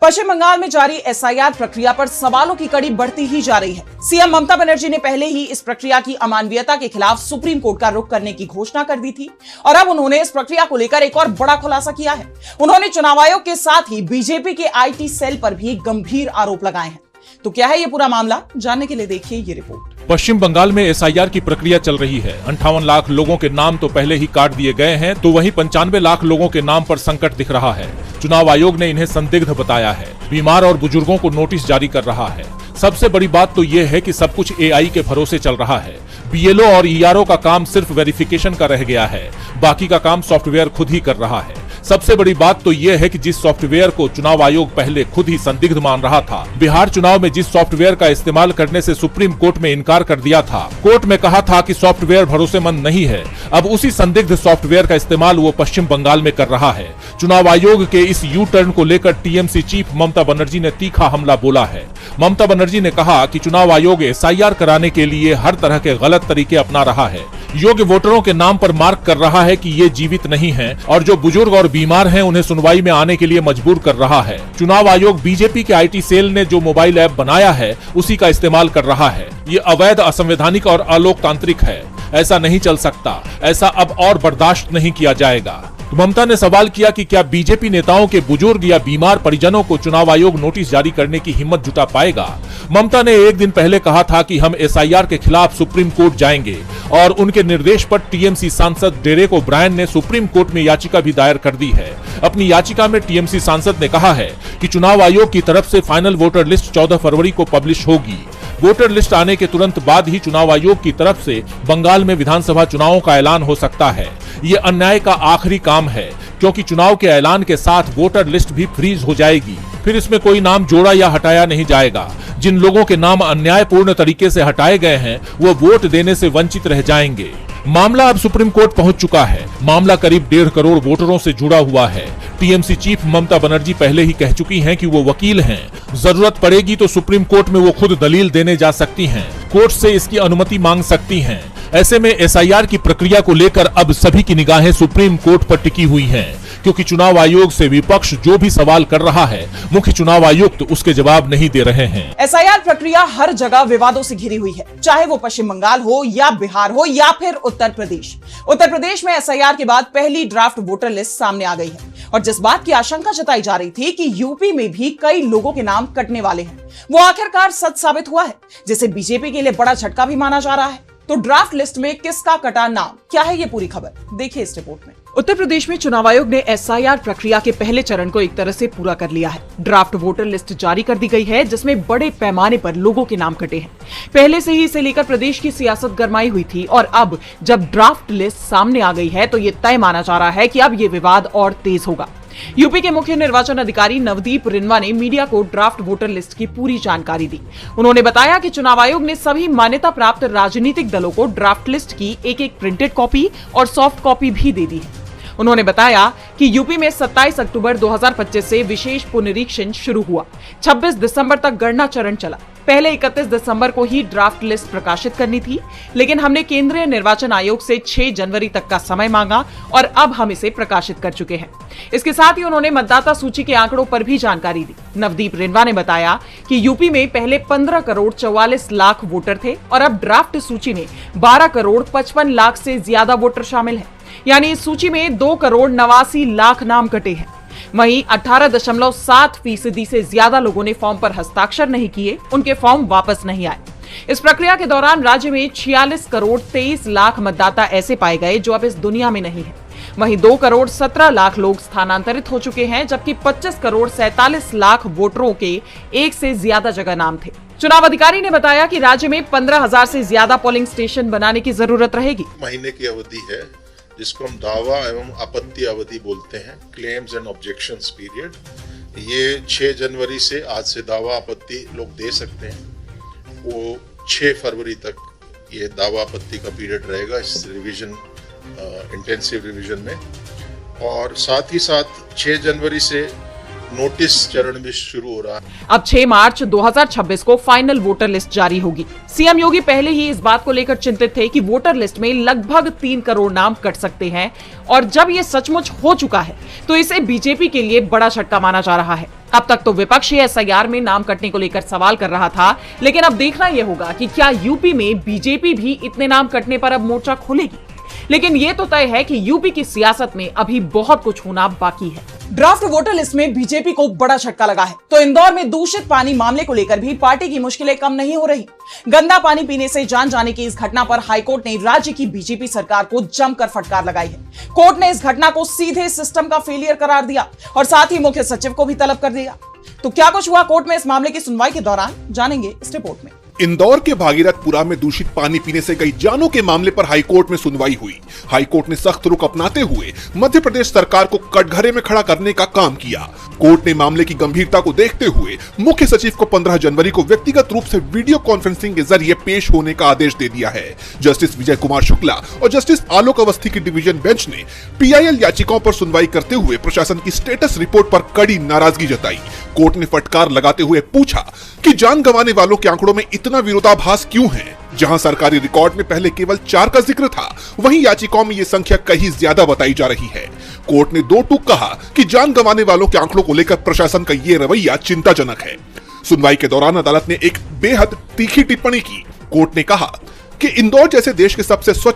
पश्चिम बंगाल में जारी एसआईआर प्रक्रिया पर सवालों की कड़ी बढ़ती ही जा रही है। सीएम ममता बनर्जी ने पहले ही इस प्रक्रिया की अमानवीयता के खिलाफ सुप्रीम कोर्ट का रुख करने की घोषणा कर दी थी और अब उन्होंने इस प्रक्रिया को लेकर एक और बड़ा खुलासा किया है। उन्होंने चुनाव आयोग के साथ ही बीजेपी के आईटी सेल पर भी गंभीर आरोप लगाए हैं। तो क्या है ये पूरा मामला, जानने के लिए देखिए ये रिपोर्ट। पश्चिम बंगाल में एसआईआर की प्रक्रिया चल रही है। 58 लाख लोगों के नाम तो पहले ही काट दिए गए हैं, तो वहीं 95 लाख लोगों के नाम पर संकट दिख रहा है। चुनाव आयोग ने इन्हें संदिग्ध बताया है, बीमार और बुजुर्गों को नोटिस जारी कर रहा है। सबसे बड़ी बात तो ये है कि सब कुछ एआई के भरोसे चल रहा है। बीएलओ और ईआरओ का काम सिर्फ वेरिफिकेशन का रह गया है, बाकी का काम सॉफ्टवेयर खुद ही कर रहा है। सबसे बड़ी बात तो यह है कि जिस सॉफ्टवेयर को चुनाव आयोग पहले खुद ही संदिग्ध मान रहा था, बिहार चुनाव में जिस सॉफ्टवेयर का इस्तेमाल करने से सुप्रीम कोर्ट में इनकार कर दिया था, कोर्ट में कहा था कि सॉफ्टवेयर भरोसेमंद नहीं है, अब उसी संदिग्ध सॉफ्टवेयर का इस्तेमाल वो पश्चिम बंगाल में कर रहा है। चुनाव आयोग के इस यू टर्न को लेकर टीएमसी चीफ ममता बनर्जी ने तीखा हमला बोला है। ममता बनर्जी ने कहा कि चुनाव आयोग एसआईआर कराने के लिए हर तरह के गलत तरीके अपना रहा है, योग्य वोटरों के नाम पर मार्क कर रहा है कि ये जीवित नहीं है और जो बुजुर्ग और बीमार हैं उन्हें सुनवाई में आने के लिए मजबूर कर रहा है। चुनाव आयोग बीजेपी के आईटी सेल ने जो मोबाइल ऐप बनाया है उसी का इस्तेमाल कर रहा है। ये अवैध, असंवैधानिक और अलोकतांत्रिक है। ऐसा नहीं चल सकता, ऐसा अब और बर्दाश्त नहीं किया जाएगा। तो ममता ने सवाल किया कि क्या बीजेपी नेताओं के बुजुर्ग या बीमार परिजनों को चुनाव आयोग नोटिस जारी करने की हिम्मत जुटा पाएगा। ममता ने एक दिन पहले कहा था कि हम एसआईआर के खिलाफ सुप्रीम कोर्ट जाएंगे और उनके निर्देश पर टीएमसी सांसद डेरेक ओब्रायन ने सुप्रीम कोर्ट में याचिका भी दायर कर दी है। अपनी याचिका में टीएमसी सांसद ने कहा है कि चुनाव आयोग की तरफ से फाइनल वोटर लिस्ट 14 फरवरी को पब्लिश होगी। वोटर लिस्ट आने के तुरंत बाद ही चुनाव आयोग की तरफ से बंगाल में विधानसभा चुनावों का ऐलान हो सकता है। ये अन्याय का आखिरी काम है, क्योंकि चुनाव के ऐलान के साथ वोटर लिस्ट भी फ्रीज हो जाएगी। फिर इसमें कोई नाम जोड़ा या हटाया नहीं जाएगा। जिन लोगों के नाम अन्यायपूर्ण तरीके से हटाए गए हैं वो वोट देने से वंचित रह जाएंगे। मामला अब सुप्रीम कोर्ट पहुंच चुका है। मामला करीब 1.5 करोड़ वोटरों से जुड़ा हुआ है। टीएमसी चीफ ममता बनर्जी पहले ही कह चुकी हैं कि वो वकील हैं। जरूरत पड़ेगी तो सुप्रीम कोर्ट में वो खुद दलील देने जा सकती हैं, कोर्ट से इसकी अनुमति मांग सकती हैं। ऐसे में एसआईआर की प्रक्रिया को लेकर अब सभी की निगाहें सुप्रीम कोर्ट पर टिकी हुई हैं, क्योंकि चुनाव आयोग से विपक्ष जो भी सवाल कर रहा है, मुख्य चुनाव आयुक्त उसके जवाब नहीं दे रहे हैं। एसआईआर प्रक्रिया हर जगह विवादों से घिरी हुई है, चाहे वो पश्चिम बंगाल हो या बिहार हो या फिर उत्तर प्रदेश। उत्तर प्रदेश में एसआईआर के बाद पहली ड्राफ्ट वोटर लिस्ट सामने आ गई है और जिस बात की आशंका जताई जा रही थी कि यूपी में भी कई लोगों के नाम कटने वाले हैं, वो आखिरकार सच साबित हुआ है, जिसे बीजेपी के लिए बड़ा झटका भी माना जा रहा है। तो ड्राफ्ट लिस्ट में किसका कटा नाम, क्या है ये पूरी खबर, देखिए इस रिपोर्ट में। उत्तर प्रदेश में चुनाव आयोग ने एसआईआर प्रक्रिया के पहले चरण को एक तरह से पूरा कर लिया है। ड्राफ्ट वोटर लिस्ट जारी कर दी गई है, जिसमें बड़े पैमाने पर लोगों के नाम कटे हैं। पहले से ही इसे लेकर प्रदेश की सियासत गरमाई हुई थी और अब जब ड्राफ्ट लिस्ट सामने आ गई है तो ये तय माना जा रहा है कि अब ये विवाद और तेज होगा। यूपी के मुख्य निर्वाचन अधिकारी नवदीप रिनवा ने मीडिया को ड्राफ्ट वोटर लिस्ट की पूरी जानकारी दी। उन्होंने बताया कि चुनाव आयोग ने सभी मान्यता प्राप्त राजनीतिक दलों को ड्राफ्ट लिस्ट की एक प्रिंटेड कॉपी और सॉफ्ट कॉपी भी दे दी है। उन्होंने बताया कि यूपी में 27 अक्टूबर 2025 से विशेष पुनरीक्षण शुरू हुआ। 26 दिसंबर तक गणना चरण चला। पहले 31 दिसंबर को ही ड्राफ्ट लिस्ट प्रकाशित करनी थी, लेकिन हमने केंद्रीय निर्वाचन आयोग से 6 जनवरी तक का समय मांगा और अब हम इसे प्रकाशित कर चुके हैं। इसके साथ ही उन्होंने मतदाता सूची के आंकड़ों पर भी जानकारी दी। नवदीप रिनवा ने बताया कि यूपी में पहले 15 करोड़ 44 लाख वोटर थे और अब ड्राफ्ट सूची में 12 करोड़ 55 लाख से ज्यादा वोटर शामिल हैं। यानी इस सूची में 2 करोड़ 89 लाख नाम कटे हैं। वहीं 18.7% से ज्यादा लोगों ने फॉर्म पर हस्ताक्षर नहीं किए, उनके फॉर्म वापस नहीं आए। इस प्रक्रिया के दौरान राज्य में 46 करोड़ 23 लाख मतदाता ऐसे पाए गए जो अब इस दुनिया में नहीं है। वहीं 2 करोड़ 17 लाख लोग स्थानांतरित हो चुके हैं, जबकि 25 करोड़ 47 लाख वोटरों के एक से ज्यादा जगह नाम थे। चुनाव अधिकारी ने बताया कि राज्य में 15,000 से ज्यादा पोलिंग स्टेशन बनाने की जरूरत रहेगी। महीने की अवधि है, जिसको हम दावा एवं आपत्ति अवधि बोलते हैं, क्लेम्स एंड ऑब्जेक्शंस पीरियड। ये 6 जनवरी से, आज से दावा आपत्ति लोग दे सकते हैं। वो 6 फरवरी तक ये दावा आपत्ति का पीरियड रहेगा इस रिवीजन, इंटेंसिव रिवीजन में। और साथ ही साथ 6 जनवरी से नोटिस चरण भी शुरू हो रहा है। अब 6 मार्च 2026 को फाइनल वोटर लिस्ट जारी होगी। सीएम योगी पहले ही इस बात को लेकर चिंतित थे कि वोटर लिस्ट में लगभग 3 करोड़ नाम कट सकते हैं और जब ये सचमुच हो चुका है तो इसे बीजेपी के लिए बड़ा झटका माना जा रहा है। अब तक तो विपक्ष ही एसआईआर में नाम कटने को लेकर सवाल कर रहा था, लेकिन अब देखना यह होगा कि क्या यूपी में बीजेपी भी इतने नाम कटने पर अब मोर्चा खोलेगी। लेकिन ये तो तय है कि यूपी की सियासत में अभी बहुत कुछ होना बाकी है। ड्राफ्ट वोटर लिस्ट में बीजेपी को बड़ा झटका लगा है तो इंदौर में दूषित पानी मामले को लेकर भी पार्टी की मुश्किलें कम नहीं हो रही। गंदा पानी पीने से जान जाने की इस घटना पर हाईकोर्ट ने राज्य की बीजेपी सरकार को जमकर फटकार लगाई है। कोर्ट ने इस घटना को सीधे सिस्टम का फेलियर करार दिया और साथ ही मुख्य सचिव को भी तलब कर दिया। तो क्या कुछ हुआ कोर्ट में इस मामले की सुनवाई के दौरान, जानेंगे इस रिपोर्ट में। इंदौर के भागीरथपुरा में दूषित पानी पीने से कई जानों के मामले पर हाईकोर्ट में सुनवाई हुई। हाईकोर्ट ने सख्त रुख अपनाते हुए मध्य प्रदेश सरकार को कटघरे में खड़ा करने का काम किया। कोर्ट ने मामले की गंभीरता को देखते हुए मुख्य सचिव को 15 जनवरी को व्यक्तिगत रूप से वीडियो कॉन्फ्रेंसिंग के जरिए पेश होने का आदेश दे दिया है। जस्टिस विजय कुमार शुक्ला और जस्टिस आलोक अवस्थी की डिवीजन बेंच ने पीआईएल याचिकाओं पर सुनवाई करते हुए प्रशासन की स्टेटस रिपोर्ट पर कड़ी नाराजगी जताई। कोर्ट ने फटकार लगाते हुए पूछा कि जान गंवाने वालों के आंकड़ों में इतना विरोधाभास क्यों है। जहां सरकारी रिकॉर्ड में पहले केवल 4 का जिक्र था, वहीं याचिकाओं में ये संख्या कहीं ज्यादा बताई जा रही है। कोर्ट ने 2 टूक कहा कि जान गंवाने वालों के आंकड़ों को लेकर प्रशासन का ये रवैया चिंताजनक है। सुनवाई के दौरान अदालत ने एक बेहद तीखी टिप्पणी की। कोर्ट ने कहा कि इंदौर जैसे देश के सबसे स्वच्छ